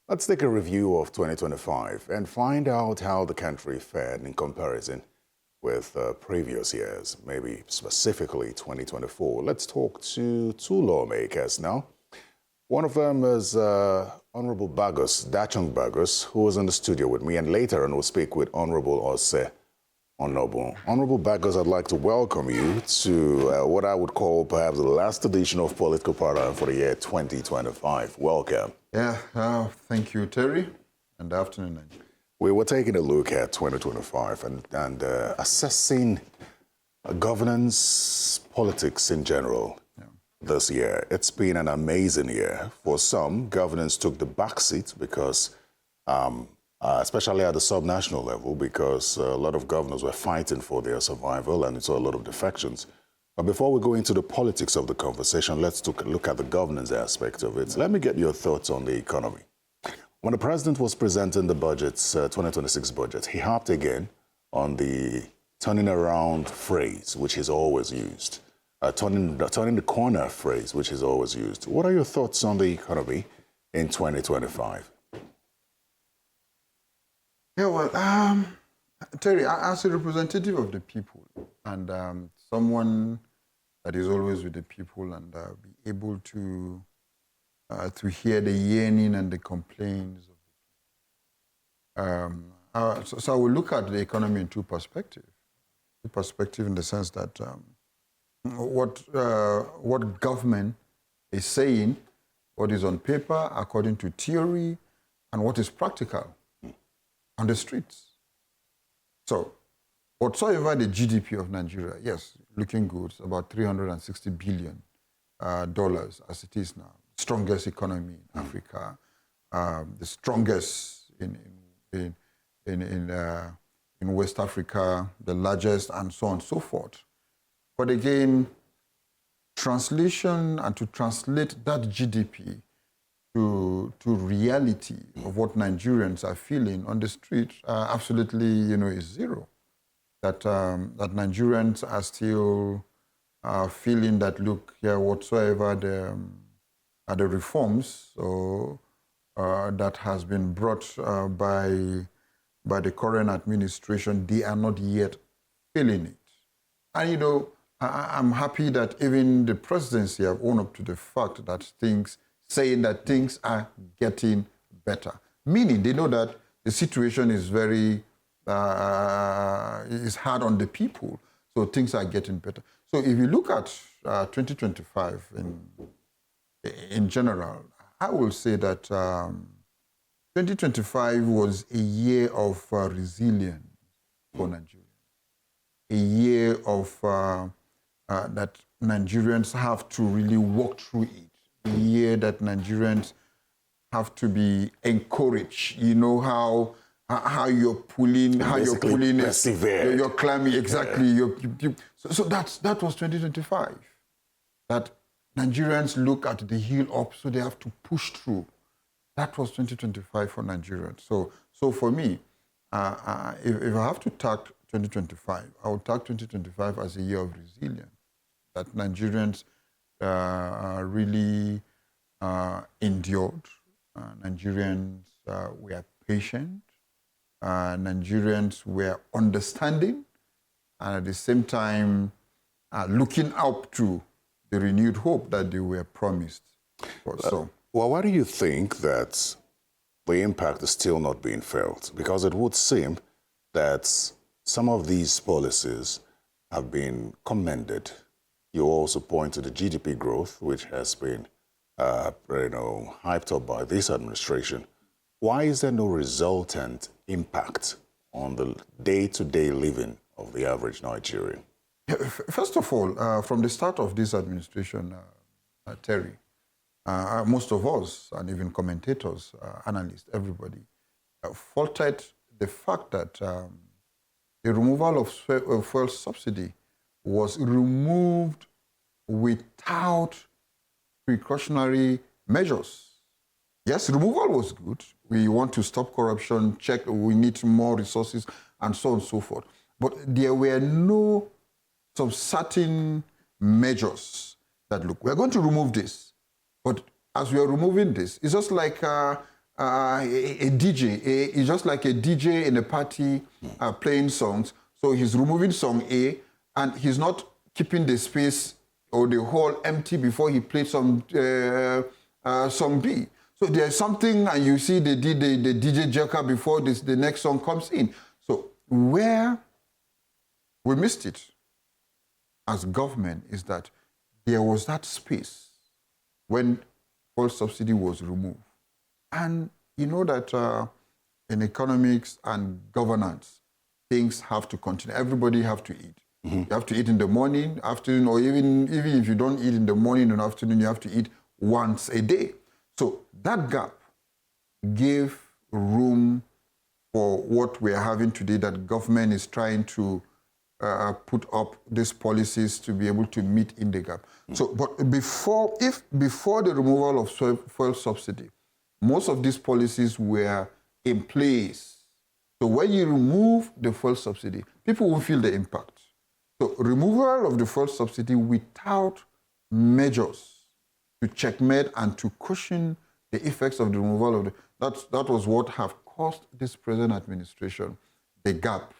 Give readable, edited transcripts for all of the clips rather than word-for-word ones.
Let's take a review of 2025 and find out how the country fared in comparison with previous years, maybe specifically 2024. Let's talk to two lawmakers now. One of them is Honorable Bagos, Dachung Bagos, who was in the studio with me, and later on we'll speak with Honorable Ose Honorable. Honorable Bagos, I'd like to welcome you to what I would call perhaps the last edition of Political Paradigm for the year 2025. Welcome. Yeah, thank you, Terry, and good afternoon. We were taking a look at 2025 and assessing governance, politics in general this year. It's been an amazing year. For some, governance took the backseat because, especially at the subnational level, because a lot of governors were fighting for their survival and we saw a lot of defections. But before we go into the politics of the conversation, let's take a look at the governance aspect of it. Let me get your thoughts on the economy. When the president was presenting the budget's 2026 budget, he harped again on the turning around phrase, which is always used, turning the corner phrase, which is always used. What are your thoughts on the economy in 2025? Yeah, well, Terry, as a representative of the people and someone that is always with the people and be able to hear the yearning and the complaints of the people. So I will look at the economy in two perspectives. Two perspective in the sense that what government is saying, what is on paper according to theory, and what is practical on the streets. So whatsoever the GDP of Nigeria, yes, looking good, it's about $360 billion as it is now. Strongest economy in Africa, the strongest in West Africa, the largest, and so on and so forth. But again, translation and to translate that GDP to reality of what Nigerians are feeling on the street, absolutely, is zero. That Nigerians are still feeling that, look, here, whatsoever the reforms that has been brought by the current administration, they are not yet feeling it. And, I'm happy that even the presidency have owned up to the fact that saying that things are getting better. Meaning they know that the situation is very, is hard on the people, so things are getting better. So if you look at 2025 in general, I will say that 2025 was a year of resilience for Nigeria. A year of that Nigerians have to really walk through it. A year that Nigerians have to be encouraged. You know how you're pulling, you're climbing, exactly. Yeah. So that was 2025. That Nigerians look at the hill up, so they have to push through. That was 2025 for Nigerians. So for me, if I have to tag 2025, I would tag 2025 as a year of resilience. That Nigerians really endured. Nigerians were patient. Nigerians were understanding, and at the same time looking up to the renewed hope that they were promised. Well, why do you think that the impact is still not being felt? Because it would seem that some of these policies have been commended. You also point to the GDP growth, which has been hyped up by this administration. Why is there no resultant impact on the day-to-day living of the average Nigerian? First of all, from the start of this administration, Terry, most of us, and even commentators, analysts, everybody, faulted the fact that the removal of fuel subsidy was removed without precautionary measures. Yes, removal was good. We want to stop corruption, check, we need more resources, and so on and so forth. But there were no some certain measures that, look, we're going to remove this. But as we are removing this, it's just like a DJ. He's just like a DJ in a party playing songs. So he's removing song A, and he's not keeping the space or the hall empty before he plays song B. So there's something, and you see the DJ jerker before the next song comes in. So where we missed it as government is that there was that space when fuel subsidy was removed. And you know that in economics and governance, things have to continue. Everybody have to eat. Mm-hmm. You have to eat in the morning, afternoon, or even if you don't eat in the morning and afternoon, you have to eat once a day. So that gap gave room for what we are having today, that government is trying to put up these policies to be able to meet in the gap. Mm-hmm. So, but before the removal of fuel subsidy, most of these policies were in place. So when you remove the fuel subsidy, people will feel the impact. So removal of the fuel subsidy without measures to checkmate and to cushion the effects of the removal of that was what have caused this present administration the gap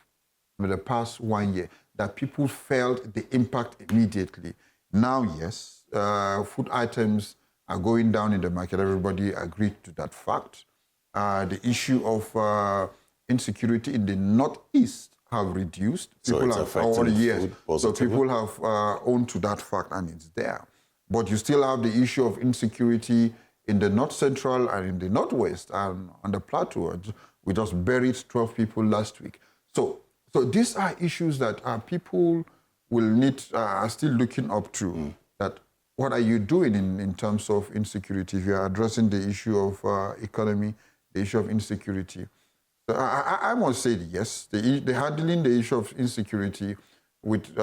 in the past 1 year, that people felt the impact immediately. Now, yes, food items are going down in the market. Everybody agreed to that fact. The issue of insecurity in the Northeast have reduced. People so have all years. So positively? people have owned to that fact, and it's there. But you still have the issue of insecurity in the North Central and in the Northwest and on the plateau. We just buried 12 people last week. So these are issues that people will need, are still looking up to. That what are you doing in terms of insecurity? If you are addressing the issue of economy, the issue of insecurity. So I must say yes, the handling the issue of insecurity with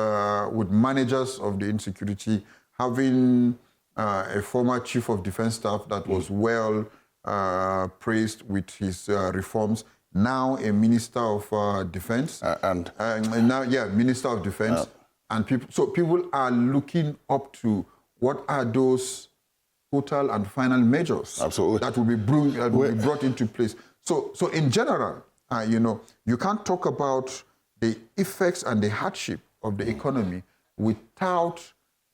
managers of the insecurity, having a former chief of defense staff that was well praised with his reforms, now a minister of defense, and now minister of defense, and people are looking up to what are those total and final measures Absolutely. that will be brought into place. So in general, you can't talk about the effects and the hardship of the economy without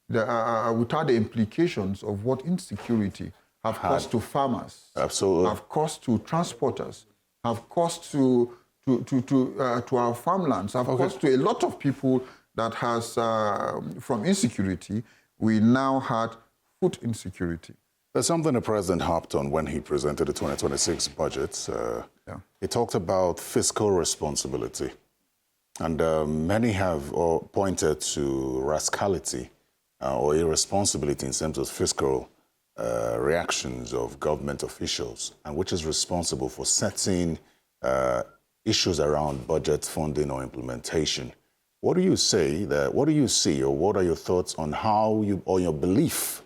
the implications of what insecurity have caused to farmers, Absolutely. have caused to transporters, have caused to our farmlands, have caused to a lot of people that has, from insecurity, we now had food insecurity. There's something the president harped on when he presented the 2026 budget. He talked about fiscal responsibility. And many have pointed to rascality or irresponsibility in terms of fiscal reactions of government officials, and which is responsible for setting issues around budget funding or implementation. What do you see, or what are your thoughts on your belief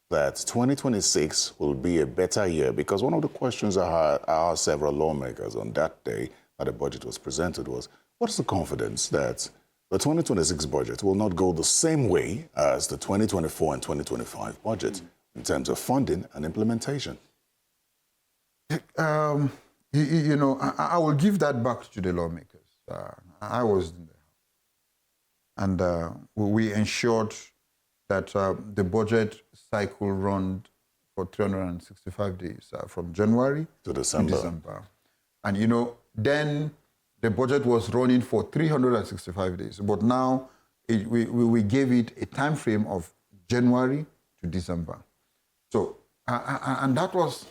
that 2026 will be a better year? Because one of the questions I asked several lawmakers on that day that the budget was presented was, what is the confidence that the 2026 budget will not go the same way as the 2024 and 2025 budget in terms of funding and implementation? I will give that back to the lawmakers. I was in there. And we ensured that the budget cycle run for 365 days, from January to December. And, then the budget was running for 365 days. But now we gave it a time frame of January to December. So, and that was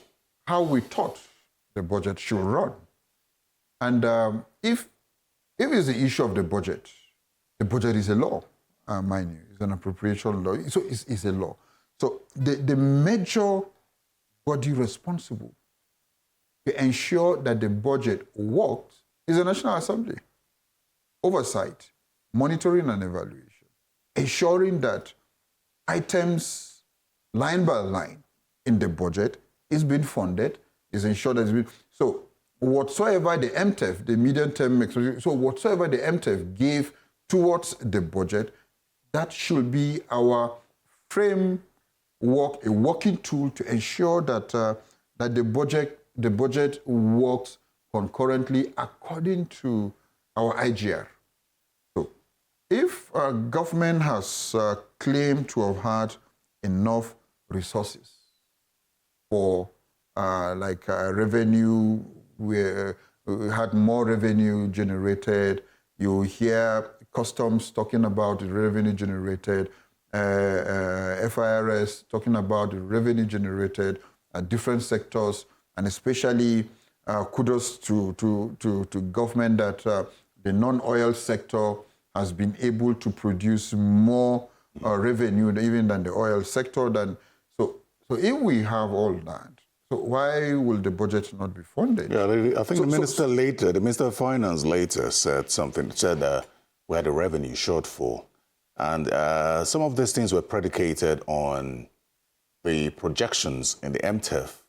how we thought the budget should run. And if it's the issue of the budget is a law, mind you. It's an appropriation law. So it's a law. So the major body responsible to ensure that the budget works is the National Assembly. Oversight, monitoring and evaluation, ensuring that items line by line in the budget is being funded, is ensured that it's being... So whatsoever the MTEF, the medium-term... So whatsoever the MTEF gave towards the budget, that should be our framework, a working tool to ensure that that the budget the budget works concurrently according to our IGR. So if a government has claimed to have had enough resources for revenue, we had more revenue generated, you hear customs talking about the revenue generated, FIRS talking about the revenue generated at different sectors, and especially kudos to government that the non-oil sector has been able to produce more revenue even than the oil sector. So if we have all that, so why will the budget not be funded? Yeah, I think the Minister of Finance later said we had a revenue shortfall. And some of these things were predicated on the projections in the MTEF,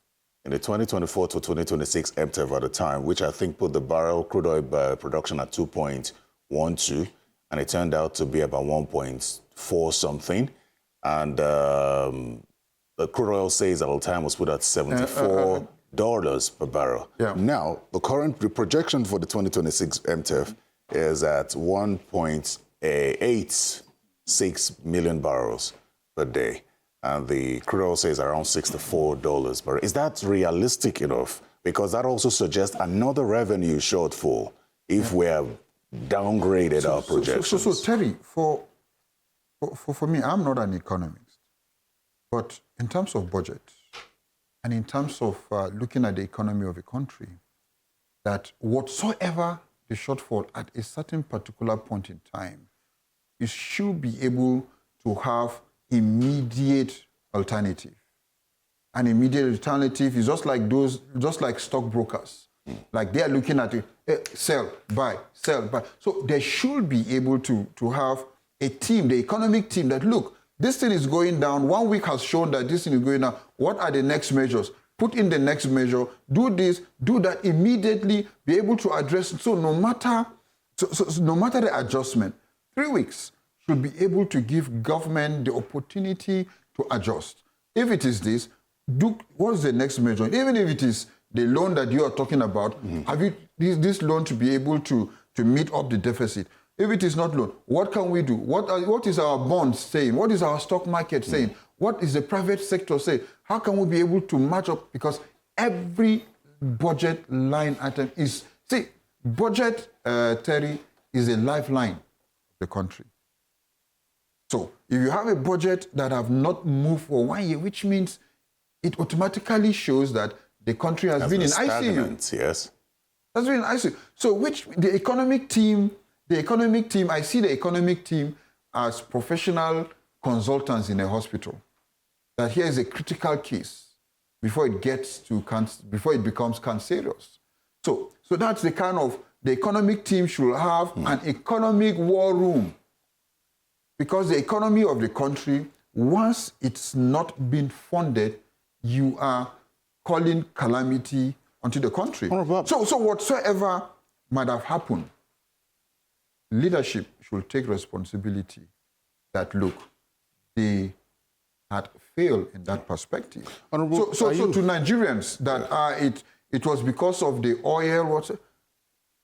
in the 2024 to 2026 MTEF at the time, which I think put the crude oil production at 2.12, and it turned out to be about 1.4 something. And the crude oil sales at the time was put at $74 per barrel. Yeah. Now, the projection for the 2026 MTEF is at 1.86 million barrels per day. And the crude oil sales are around $64 per barrel. Is that realistic enough? Because that also suggests another revenue shortfall if we have downgraded our projections. So Terry, for me, I'm not an economist. But in terms of budget and in terms of looking at the economy of a country, that whatsoever the shortfall at a certain particular point in time, you should be able to have immediate alternative. An immediate alternative is just like stockbrokers. Like they are looking at it, sell, buy, sell, buy. So they should be able to have a team, the economic team that, look, this thing is going down. 1 week has shown that this thing is going down. What are the next measures? Put in the next measure, do this, do that, immediately be able to address it. So no matter the adjustment, 3 weeks should be able to give government the opportunity to adjust. If it is this, what's the next measure? Even if it is the loan that you are talking about, have you this loan to be able to meet up the deficit? If it is not loan, what can we do? What is our bonds saying? What is our stock market saying? What is the private sector saying? How can we be able to match up? Because every budget line item budget, Terry, is a lifeline of the country. So if you have a budget that have not moved for 1 year, which means it automatically shows that the country has been in ICU. Yes. Has been in ICU. So the economic team, I see the economic team as professional consultants in a hospital. That here is a critical case before it becomes cancerous. So that's the kind of, the economic team should have an economic war room. Because the economy of the country, once it's not been funded, you are calling calamity onto the country. So whatsoever might have happened, leadership should take responsibility that, look, they had failed in that perspective. So to Nigerians, that it was because of the oil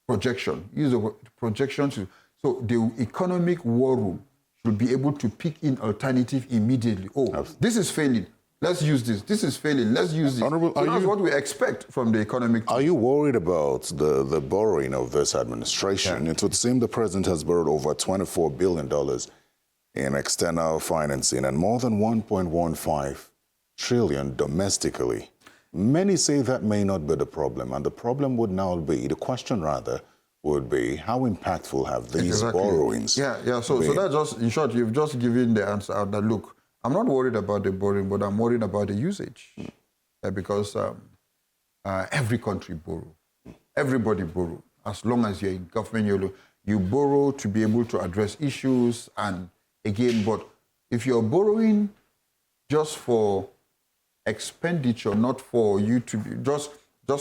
projection, use of projections. So the economic war room should be able to pick in alternative immediately. This is failing. Let's use this. This is failing. Let's use this. That's what we expect from the economic team. Are you worried about the borrowing of this administration? It would seem the president has borrowed over $24 billion in external financing and more than 1.15 trillion domestically. Many say that may not be the problem, and the question would be, how impactful have these borrowings been? So that's just, in short, you've just given the answer out that, look, I'm not worried about the borrowing, but I'm worried about the usage. Because every country borrows. Everybody borrows. As long as you're in government, you borrow to be able to address issues. And again, but if you're borrowing just for expenditure, not for you to be, just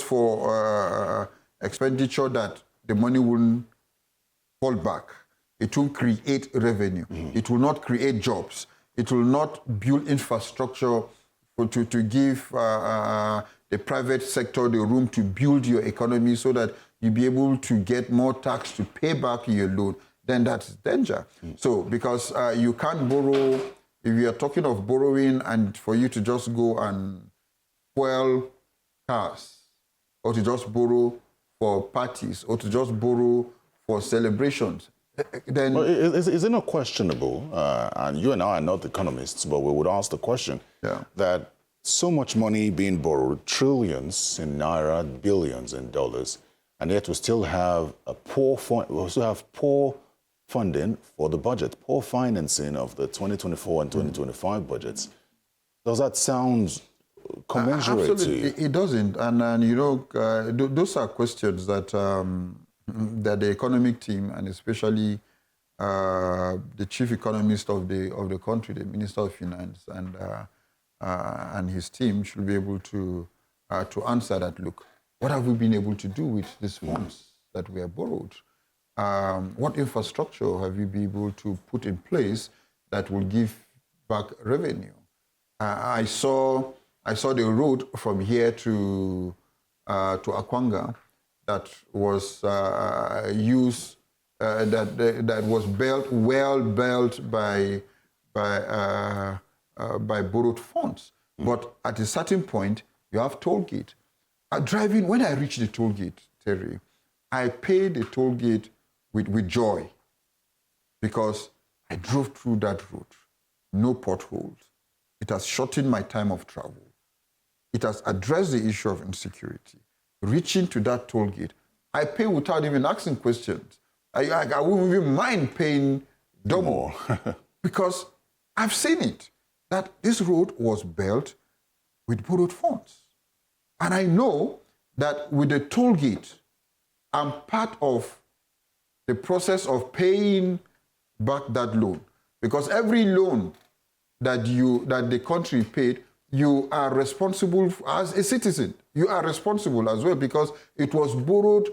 for expenditure that the money wouldn't fall back, it will create revenue. It will not create jobs. It will not build infrastructure to give the the private sector the room to build your economy so that you'll be able to get more tax to pay back your loan, then that's danger. So because you can't borrow, if you're talking of borrowing and for you to just go and fuel cars, or to just borrow for parties, or to just borrow for celebrations, then... Well, is it not questionable, and you and I are not economists, but we would ask the question, that so much money being borrowed, trillions in naira, billions in dollars, and yet we still have poor funding for the budget, poor financing of the 2024 and 2025 budgets. Does that sound commensurate to you? Absolutely, it doesn't. And you know, those are questions that that the economic team, and especially the chief economist of the country, the Minister of Finance, and his team should be able to answer that. Look, what have we been able to do with these funds that we have borrowed? What infrastructure have we been able to put in place that will give back revenue? I saw the road from here to Akwanga that was used, that was well built by borrowed funds. But at a certain point, you have toll gate. Driving, when I reached the toll gate, Terry, I paid the toll gate with joy, because I drove through that road, no potholes. It has shortened my time of travel. It has addressed the issue of insecurity. Reaching to that toll gate, I pay without even asking questions. I wouldn't even mind paying double because I've seen it, that this road was built with borrowed funds. And I know that with the toll gate, I'm part of the process of paying back that loan. Because every loan that the country paid, you are responsible as a citizen. You are responsible as well, because it was borrowed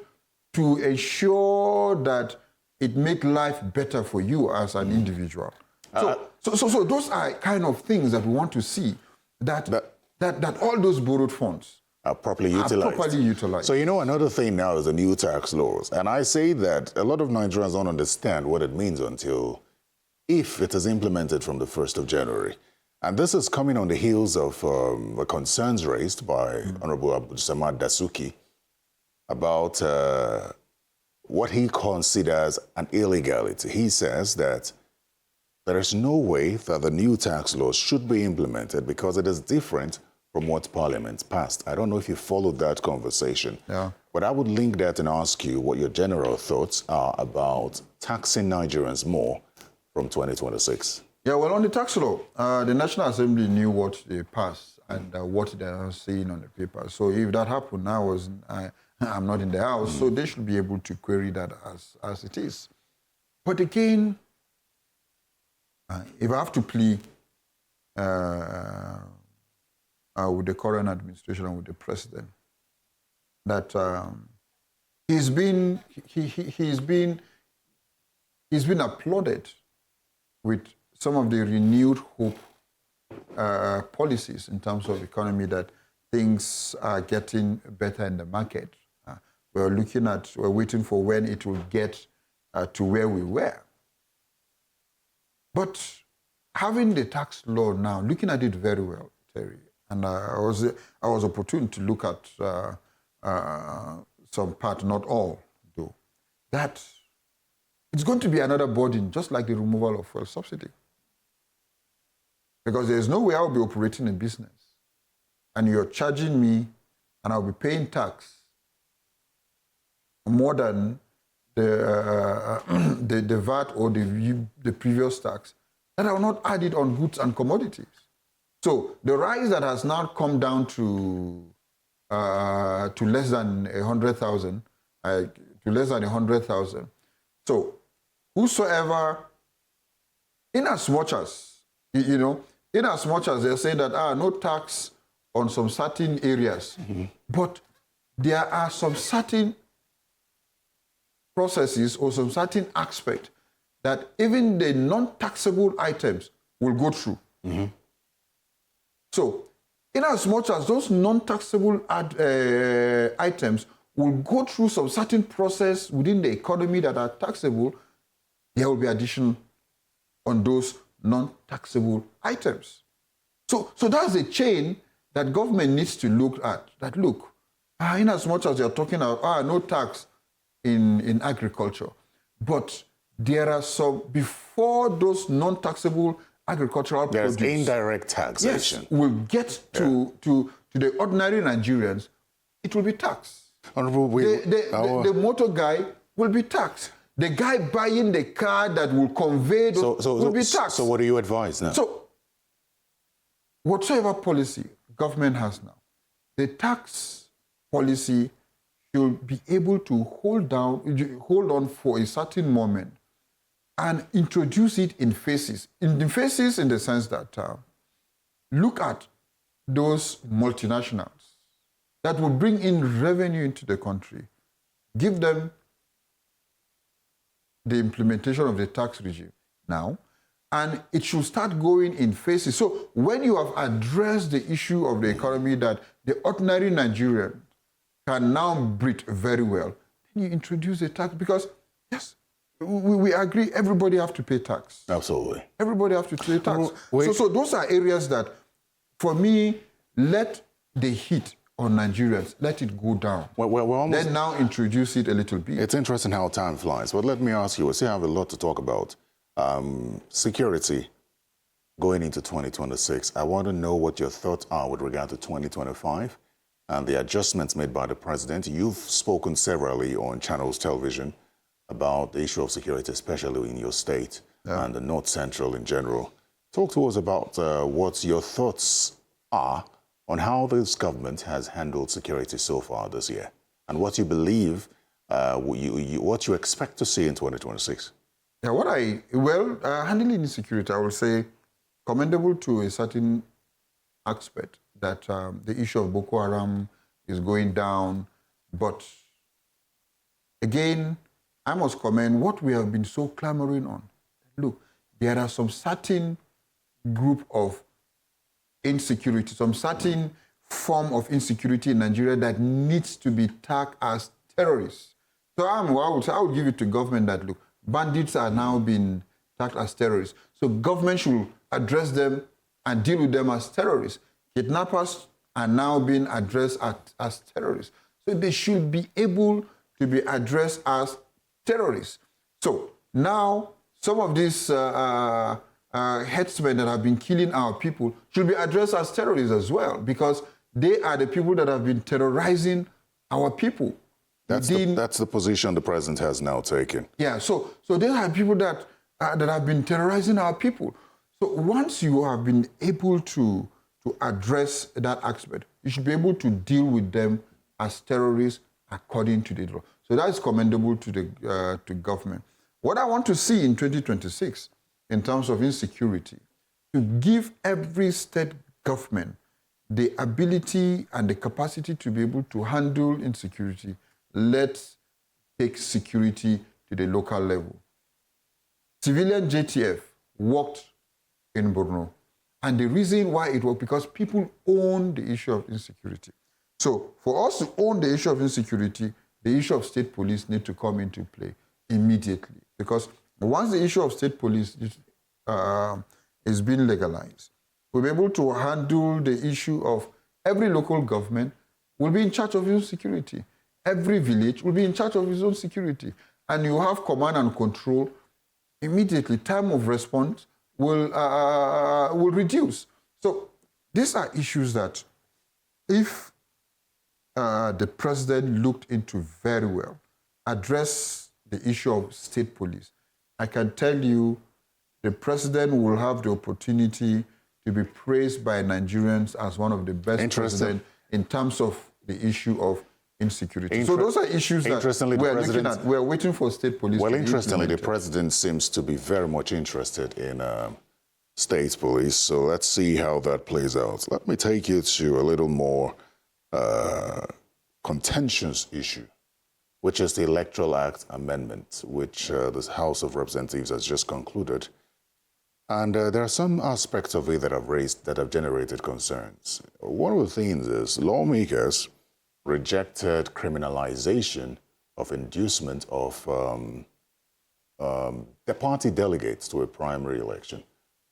to ensure that it make life better for you as an individual. So those are kind of things that we want to see, that all those borrowed funds are properly utilized. So, you know, another thing now is the new tax laws. And I say that a lot of Nigerians don't understand what it means until if it is implemented from the 1st of January. And this is coming on the heels of the concerns raised by Honorable Abdulsamad Dasuki about what he considers an illegality. He says that there is no way that the new tax laws should be implemented because it is different from what Parliament passed. I don't know if you followed that conversation, but I would link that and ask you what your general thoughts are about taxing Nigerians more from 2026. Yeah, well, on the tax law, the National Assembly knew what they passed and what they are saying on the paper. So if that happened, I'm not in the House, so they should be able to query that as it is. But again, if I have to plea with the current administration and with the president, that he's been applauded with some of the renewed hope policies in terms of economy, that things are getting better in the market. We're waiting for when it will get to where we were. But having the tax law now, looking at it very well, Terry, and I was opportune to look at some part, not all, though, that it's going to be another burden, just like the removal of fuel subsidy. Because there's no way I'll be operating a business and you're charging me and I'll be paying tax more than the VAT or the previous tax, that I will not add it on goods and commodities. So the rise that has now come down to less than 100,000, So whosoever, in as much as they're saying that no tax on some certain areas, but there are some certain processes or some certain aspect that even the non-taxable items will go through. So in as much as those non-taxable items will go through some certain process within the economy that are taxable, there will be addition on those non-taxable items. So that's a chain that government needs to look at. That look, in as much as you're talking about no tax in agriculture, but there are some, before those non-taxable agricultural There's produce, indirect taxation. yes, will get to the ordinary Nigerians, it will be taxed. Honorable, The motor guy will be taxed. The guy buying the car that will convey those will be taxed. So what do you advise now? So whatsoever policy government has now, the tax policy should be able to hold on for a certain moment and introduce it in phases. In the sense that look at those multinationals that will bring in revenue into the country, give them the implementation of the tax regime now, and it should start going in phases. So when you have addressed the issue of the economy that the ordinary Nigerian can now breathe very well, then you introduce a tax, because yes, we agree everybody have to pay tax. Absolutely. Everybody have to pay tax. So those are areas that, for me, let the heat on Nigerians, let it go down. We're almost, then now introduce it a little bit. It's interesting how time flies, but let me ask you, we still have a lot to talk about. Security going into 2026. I want to know what your thoughts are with regard to 2025 and the adjustments made by the president. You've spoken severally on channels television about the issue of security, especially in your state and the North Central in general. Talk to us about what your thoughts are on how this government has handled security so far this year, and what you believe, what you expect to see in 2026. Yeah, handling insecurity, I will say, commendable to a certain aspect, that the issue of Boko Haram is going down. But again, I must commend what we have been so clamoring on. Look, there are some certain group of insecurity, some certain form of insecurity in Nigeria that needs to be tagged as terrorists. So I would give it to government that, look, bandits are now being tagged as terrorists. So government should address them and deal with them as terrorists. Kidnappers are now being addressed as terrorists. So they should be able to be addressed as terrorists. So now some of these headsmen that have been killing our people should be addressed as terrorists as well, because they are the people that have been terrorizing our people. That's the position the president has now taken. Yeah, so they are people that have been terrorizing our people. So once you have been able to address that aspect, you should be able to deal with them as terrorists according to the law. So that is commendable to government. What I want to see in 2026 in terms of insecurity, to give every state government the ability and the capacity to be able to handle insecurity. Let's take security to the local level. Civilian JTF worked in Borno. And the reason why it was because people own the issue of insecurity. So for us to own the issue of insecurity, the issue of state police need to come into play immediately. Because once the issue of state police is being legalized, we'll be able to handle the issue of every local government will be in charge of its own security. Every village will be in charge of its own security. And you have command and control immediately. Time of response will reduce. So these are issues that if the president looked into very well, address the issue of state police, I can tell you the president will have the opportunity to be praised by Nigerians as one of the best presidents in terms of the issue of insecurity. So those are issues that we're looking at. We're waiting for state police. Well, interestingly, the president seems to be very much interested in state police. So let's see how that plays out. Let me take you to a little more contentious issue, which is the Electoral Act amendment, which the House of Representatives has just concluded. And there are some aspects of it that have generated concerns. One of the things is lawmakers rejected criminalization of inducement of the party delegates to a primary election.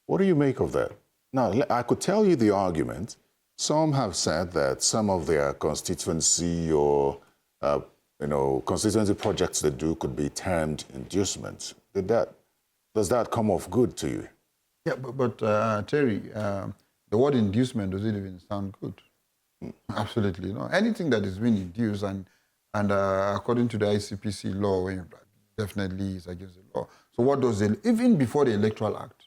What do you make of that? Now, I could tell you the argument. Some have said that some of their constituency or constituency projects they do could be termed inducements. Does that come off good to you? Yeah, but Terry, the word inducement doesn't even sound good. Absolutely no. Anything that is being induced and according to the ICPC law, definitely is against the law. So what does even before the Electoral Act,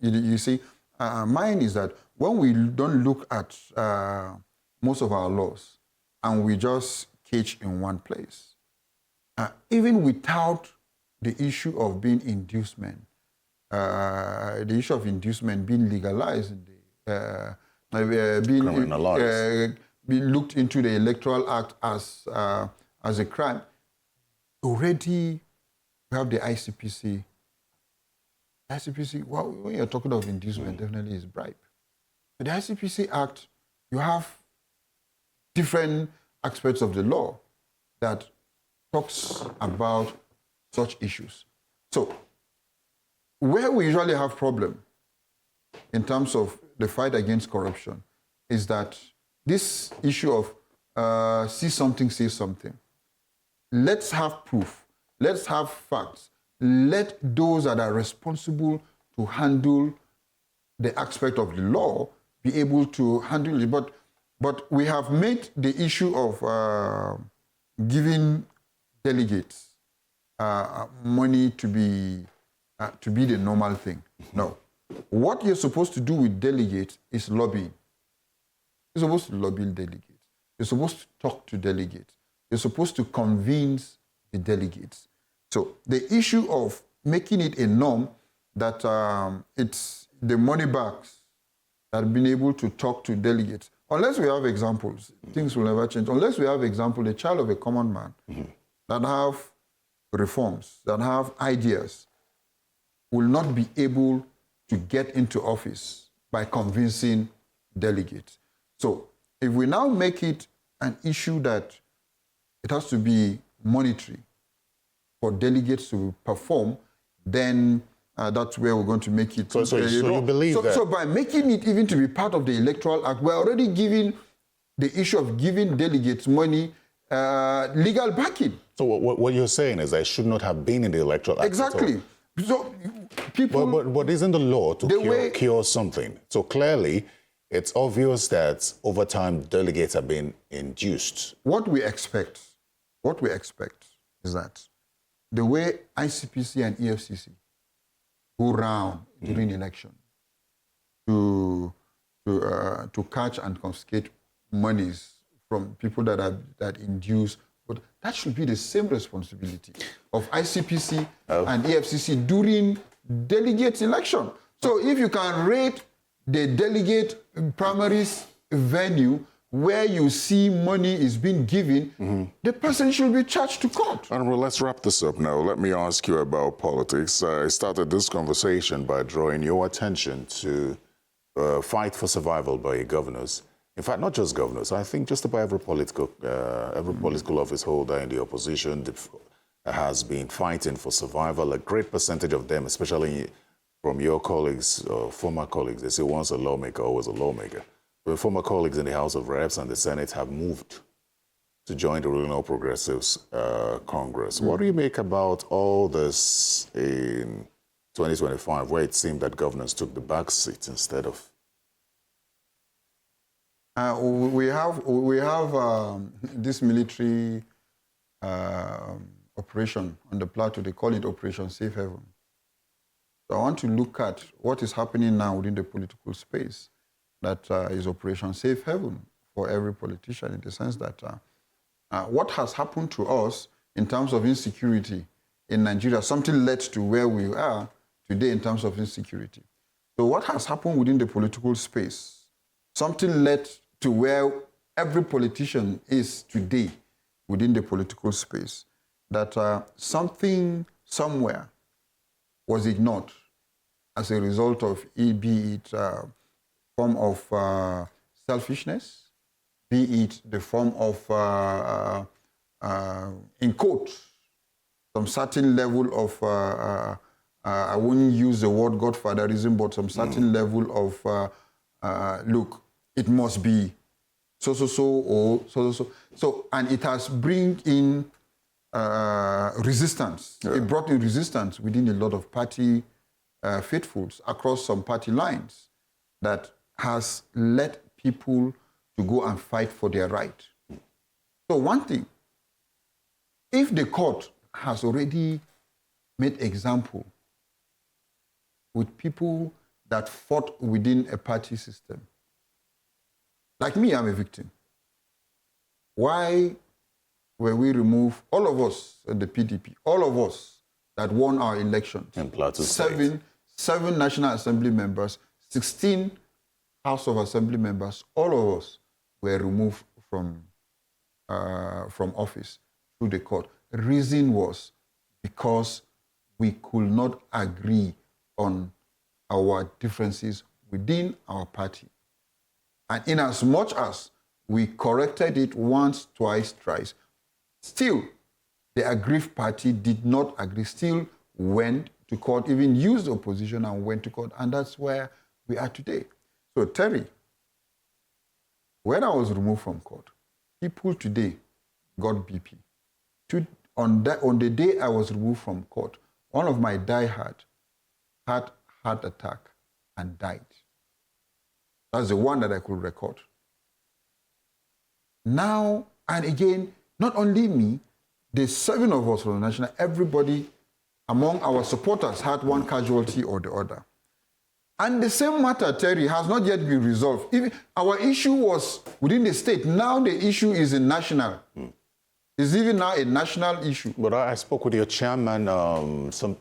you see, mine is that when we don't look at most of our laws and we just cage in one place, even without the issue of being inducement, the issue of inducement being legalized, being looked into the Electoral Act as a crime, already we have the ICPC. Well, when you're talking of inducement, definitely is bribe. But the ICPC Act, you have different aspects of the law that talks about such issues. So, where we usually have problem in terms of the fight against corruption is that this issue of see something, say something. Let's have proof. Let's have facts. Let those that are responsible to handle the aspect of the law be able to handle it. But we have made the issue of giving delegates money to be the normal thing. No. What you're supposed to do with delegates is lobbying. You're supposed to lobby delegates. You're supposed to talk to delegates. You're supposed to convince the delegates. So the issue of making it a norm that it's the money bags that have been able to talk to delegates, unless we have examples, things will never change. Unless we have example, a child of a common man that have reforms, that have ideas, will not be able to get into office by convincing delegates. So if we now make it an issue that it has to be monetary for delegates to perform, then that's where we're going to make it. So you believe that? So by making it even to be part of the Electoral Act, we're already giving the issue of giving delegates money legal backing. So what you're saying is that it should not have been in the Electoral Act. Exactly. So people... But isn't the law to cure something? So clearly, it's obvious that over time, delegates are being induced. What we expect is that the way ICPC and EFCC go round during election to catch and confiscate monies from people that induce, but that should be the same responsibility of ICPC and EFCC during delegate election. So if you can rate the delegate primaries venue where you see money is being given, the person should be charged to court. Honorable, let's wrap this up now. Let me ask you about politics. I started this conversation by drawing your attention to fight for survival by governors. In fact, not just governors. I think just about every political office holder in the opposition has been fighting for survival. A great percentage of them, especially from your colleagues, former colleagues, they say once a lawmaker, always a lawmaker. The former colleagues in the House of Reps and the Senate have moved to join the Ruling All Progressives Congress. What do you make about all this in 2025, where it seemed that governors took the back seat instead of... We have this military operation on the plateau. They call it Operation Safe Haven. So I want to look at what is happening now within the political space. That is Operation Safe Haven for every politician, in the sense that what has happened to us in terms of insecurity in Nigeria, something led to where we are today in terms of insecurity. So what has happened within the political space, something led to where every politician is today within the political space, that something somewhere was ignored as a result of be it form of selfishness, be it the form of, in quotes, some certain level of, I wouldn't use the word godfatherism, but some certain level of, look, it must be so-so-so or so-so-so. So, and it has bring in resistance. Yeah. It brought in resistance within a lot of party faithfuls across some party lines that has led people to go and fight for their right. So one thing, if the court has already made example with people that fought within a party system, like me, I'm a victim. Why were we removed, all of us at the PDP, all of us that won our elections, seven National Assembly members, 16 House of Assembly members, all of us were removed from office through the court. The reason was because we could not agree on our differences within our party. And in as much as we corrected it once, twice, thrice, still the aggrieved party did not agree, still went to court, even used the opposition and went to court, and that's where we are today. So Terry, when I was removed from court, people today got BP. On the day I was removed from court, one of my diehard had heart attack and died. That's the one that I could record. Now, and again, not only me, the 7 of us from the national, everybody among our supporters had one casualty or the other. And the same matter, Terry, has not yet been resolved. Even our issue was within the state. Now the issue is a national. It's even now a national issue. But I spoke with your chairman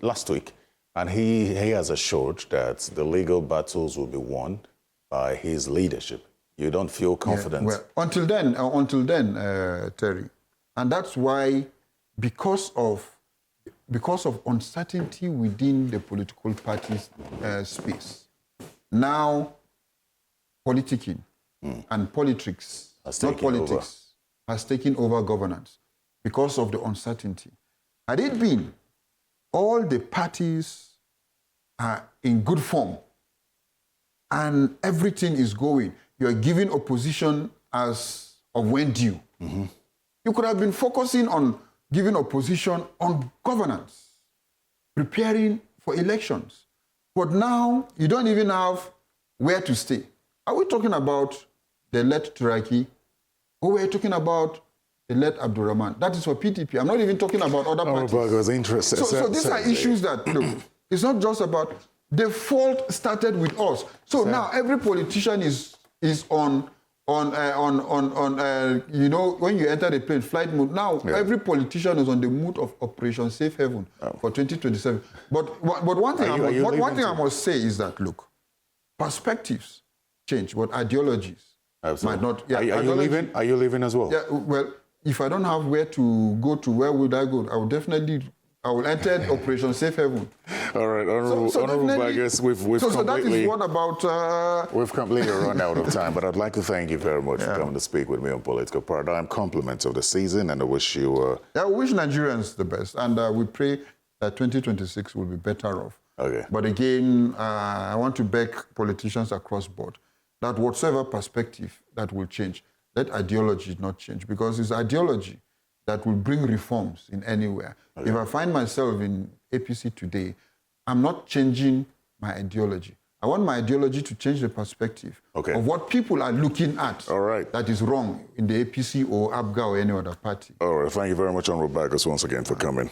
last week, and he has assured that the legal battles will be won by his leadership. You don't feel confident? Yeah, well, until then, Terry. And that's why, because of uncertainty within the political parties' space, now politicking and politics, not politics, has taken over governance because of the uncertainty. Had it been all the parties are in good form and everything is going, you are giving opposition as of when due. You could have been focusing on giving opposition on governance, preparing for elections. But now you don't even have where to stay. Are we talking about the late Turaki, or we're talking about the late Abdurrahman? That is for PDP. I'm not even talking about other parties. Bagos, interesting. So these are issues that, look, it's not just about, the fault started with us. So now every politician is on you know, when you enter the plane, flight mode. Now every politician is on the mood of Operation Safe Haven for 2027. But one thing I must say is that, look, perspectives change, but ideologies might not. Yeah, Are you leaving as well? Yeah. Well, if I don't have where to go to, where would I go? I will enter Operation Safe Haven. All right, Honorable Bagos, we've completely run out of time, but I'd like to thank you very much for coming to speak with me on Political Paradigm. Compliments of the season, and I wish you... I wish Nigerians the best, and we pray that 2026 will be better off. Okay. But again, I want to beg politicians across board that whatsoever perspective that will change, let ideology not change, because it's ideology that will bring reforms in anywhere. Okay. If I find myself in APC today, I'm not changing my ideology. I want my ideology to change the perspective of what people are looking at that is wrong in the APC or ABGA or any other party. All right, thank you very much, Honorable Bagos, once again for coming.